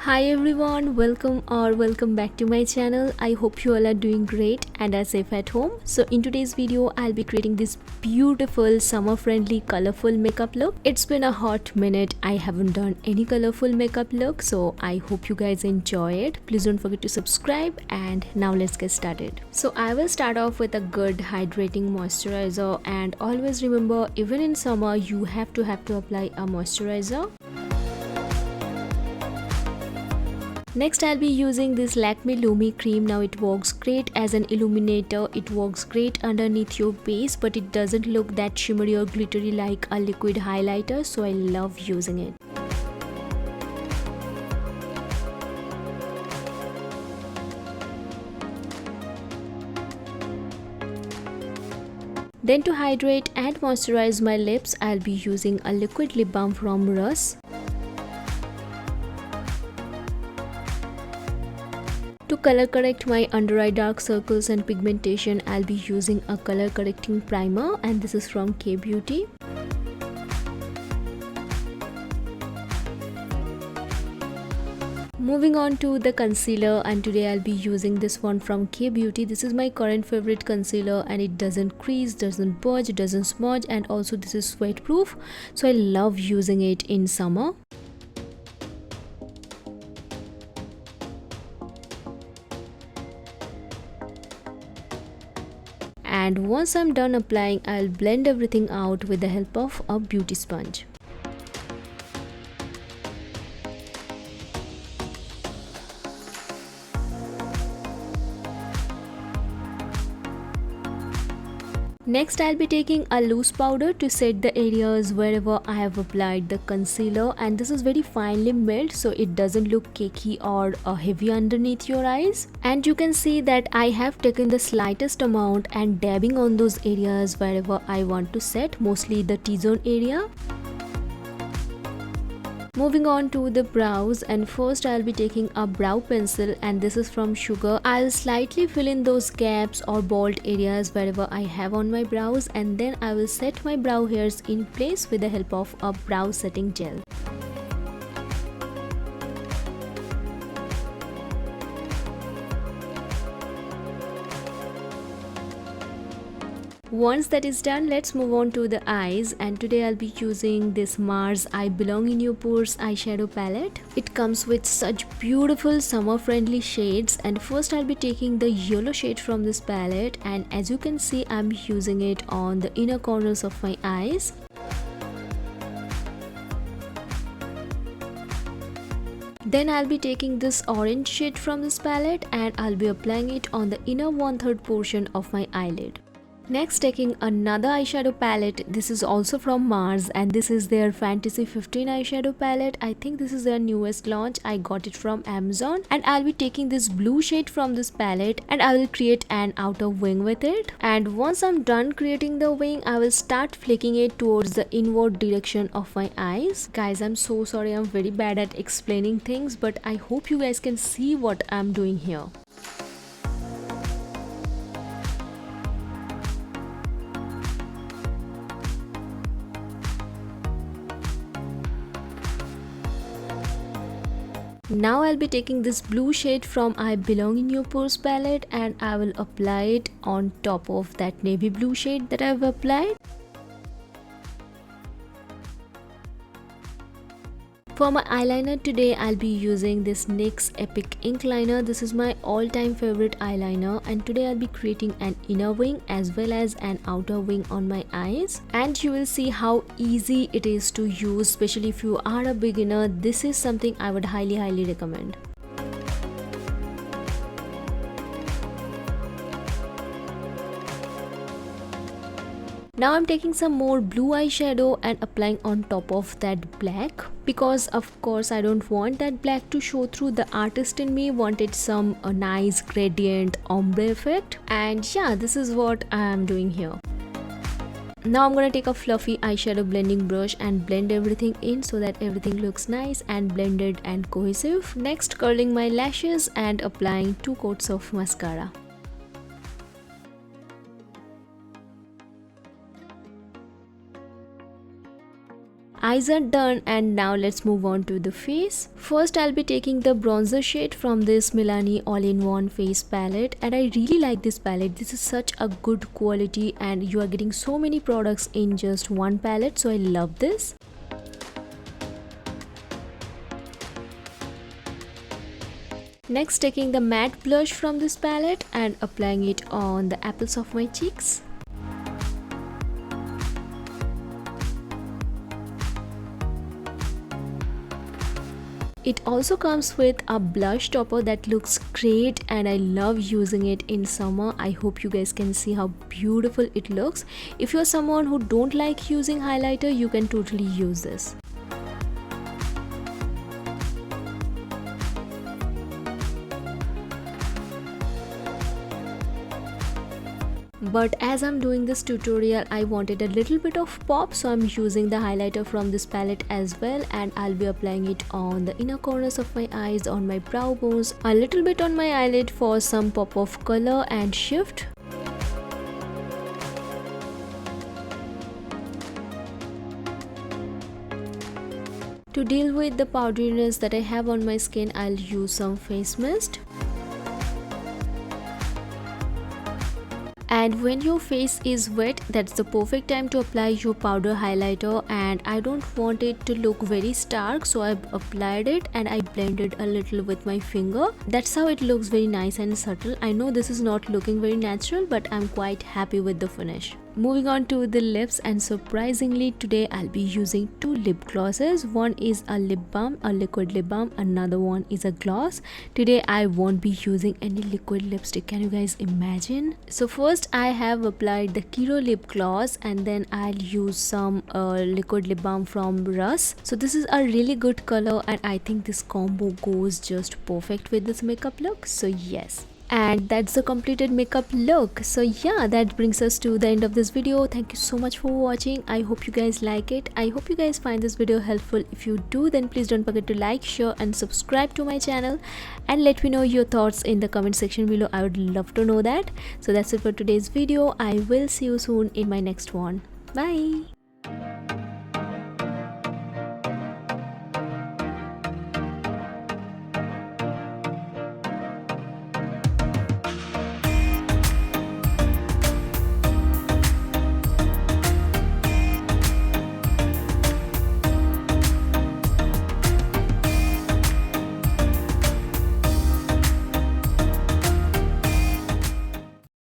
Hi everyone, welcome back to my channel. I hope you all are doing great and are safe at home. So in today's video I'll be creating this beautiful summer friendly colorful makeup look. It's been a hot minute I haven't done any colorful makeup look, so I hope you guys enjoy it. Please don't forget to subscribe, and now let's get started. So I will start off with a good hydrating moisturizer, and always remember, even in summer you have to apply a moisturizer. Next I'll be using this Lakme Lumi cream. Now it works great as an illuminator, it works great underneath your base, but it doesn't look that shimmery or glittery like a liquid highlighter, so I love using it. Then to hydrate and moisturize my lips, I'll be using a liquid lip balm from Luxe. To color correct my under eye dark circles and pigmentation, I'll be using a color correcting primer, and this is from K Beauty. Moving on to the concealer, and today I'll be using this one from K Beauty. This is my current favorite concealer, and it doesn't crease, doesn't budge, doesn't smudge, and also this is sweat proof, so I love using it in summer. And once I'm done applying, I'll blend everything out with the help of a beauty sponge. Next I'll be taking a loose powder to set the areas wherever I have applied the concealer, and this is very finely milled so it doesn't look cakey or heavy underneath your eyes. And you can see that I have taken the slightest amount and dabbing on those areas wherever I want to set, mostly the T-zone area. Moving on to the brows, and first I'll be taking a brow pencil, and this is from Sugar. I'll slightly fill in those gaps or bald areas wherever I have on my brows, and then I will set my brow hairs in place with the help of a brow setting gel. Once that is done, let's move on to the eyes, and today I'll be using this Mars I Belong in Your Pores eyeshadow palette. It comes with such beautiful summer friendly shades, and first I'll be taking the yellow shade from this palette, and as you can see I'm using it on the inner corners of my eyes. Then I'll be taking this orange shade from this palette, and I'll be applying it on the inner 1/3 portion of my eyelid. Next, taking another eyeshadow palette. This is also from Mars, and this is their Fantasy 15 eyeshadow palette. I think this is their newest launch. I got it from Amazon, and I'll be taking this blue shade from this palette, and I will create an outer wing with it. And once I'm done creating the wing, I will start flicking it towards the inward direction of my eyes. Guys, I'm so sorry, I'm very bad at explaining things, but I hope you guys can see what I'm doing here. Now I'll be taking this blue shade from I Belong in Your Pores palette, and I will apply it on top of that navy blue shade that I've applied. For my eyeliner today, I'll be using this NYX Epic Ink Liner. This is my all-time favorite eyeliner, and today I'll be creating an inner wing as well as an outer wing on my eyes. And you will see how easy it is to use, especially if you are a beginner. This is something I would highly recommend. Now I'm taking some more blue eyeshadow and applying on top of that black, because of course I don't want that black to show through. The artist in me wanted some nice gradient ombre effect, and yeah, this is what I am doing here. Now I'm gonna take a fluffy eyeshadow blending brush and blend everything in so that everything looks nice and blended and cohesive. Next, curling my lashes and applying 2 coats of mascara. Eyes are done and now let's move on to the face. First I'll be taking the bronzer shade from this Milani all-in-one face palette, and I really like this palette. This is such a good quality and you are getting so many products in just one palette, so I love this. Next, taking the matte blush from this palette and applying it on the apples of my cheeks. It also comes with a blush topper that looks great and I love using it in summer. I hope you guys can see how beautiful it looks. If you're someone who don't like using highlighter, you can totally use this. But as I'm doing this tutorial, I wanted a little bit of pop, so I'm using the highlighter from this palette as well, and I'll be applying it on the inner corners of my eyes, on my brow bones, a little bit on my eyelid for some pop of color and shift. To deal with the powderiness that I have on my skin, I'll use some face mist. And when your face is wet, that's the perfect time to apply your powder highlighter, and I don't want it to look very stark, so I've applied it and I blended a little with my finger. That's how it looks, very nice and subtle. I know this is not looking very natural, but I'm quite happy with the finish. Moving on to the lips, and surprisingly today I'll be using two lip glosses. One is a lip balm, a liquid lip balm, another one is a gloss. Today I won't be using any liquid lipstick. Can you guys imagine? So first I have applied the KIRO lip gloss, and then I'll use some liquid lip balm from Russ. So this is a really good color and I think this combo goes just perfect with this makeup look. So yes. And that's the completed makeup look. So yeah, that brings us to the end of this video. Thank you so much for watching. I hope you guys like it. I hope you guys find this video helpful. If you do, then please don't forget to like, share and subscribe to my channel, and let me know your thoughts in the comment section below. I would love to know that. So that's it for today's video. I will see you soon in my next one. Bye.